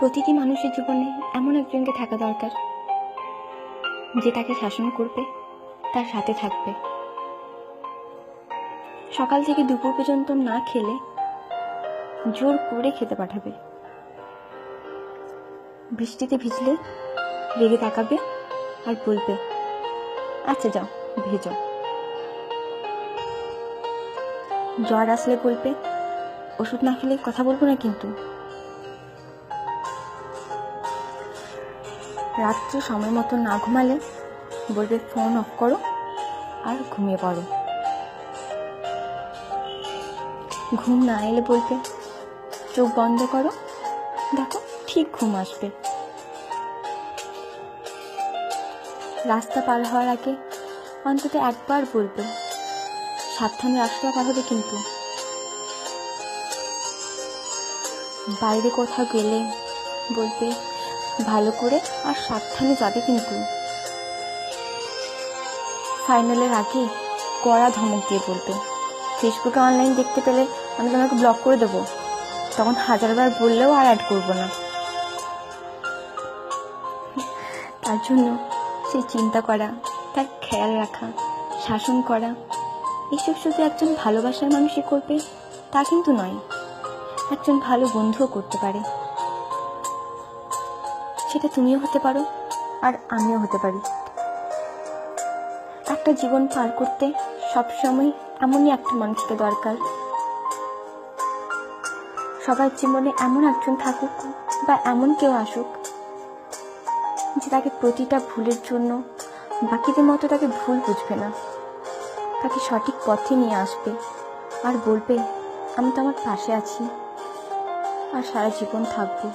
প্রতিটি মানুষের জীবনে এমন একজনকে থাকা দরকার যে তাকে শাসন করবে, তার সাথে থাকবে, সকাল থেকে দুপুর পর্যন্ত না খেলে জোর করে খেতে পাঠাবে, বৃষ্টিতে ভিজলে রেগে তাকাবে আর বলবে আচ্ছা যাও ভেজো, জ্বর আসলে বলবে ওষুধ না খেলে কথা বলবো না কিন্তু, রাত্রে সময় মতো না ঘুমালে বলবে ফোন অফ করো আর ঘুমিয়ে পড়ো, ঘুম না এলে বলবে চোখ বন্ধ করো, দেখো ঠিক ঘুম আসবে, রাস্তা পার হওয়ার আগে অন্তত একবার বলবে সাবধানে রাস্তা পার হবে কিন্তু, বাইরে কোথাও গেলে বলবে ভালো করে আর সাবধানে যাবে কিন্তু, ফাইনালের আগে কড়া ধমক দিয়ে বলবে ফেসবুকে অনলাইন দেখতে পেলে আমি তোমাকে ব্লক করে দেবো, তখন হাজারবার বললেও আর অ্যাড করবো না। তার জন্য সে চিন্তা করা, তার খেয়াল রাখা, শাসন করা, এইসব শুধু একজন ভালোবাসার মানুষই করবে তা কিন্তু নয়, একজন ভালো বন্ধুও করতে পারে। সেটা তুমিও হতে পারো আর আমিও হতে পারি। একটা জীবন পার করতে সবসময় এমনই একটা মানুষকে দরকার। সবার জীবনে এমন একজন থাকুক বা এমন কেউ আসুক যে তাকে প্রতিটা ভুলের জন্য বাকিদের মতো তাকে ভুল বুঝবে না, তাকে সঠিক পথে নিয়ে আসবে আর বলবে আমি তো আমার পাশে আছি আর সারা জীবন থাকবো।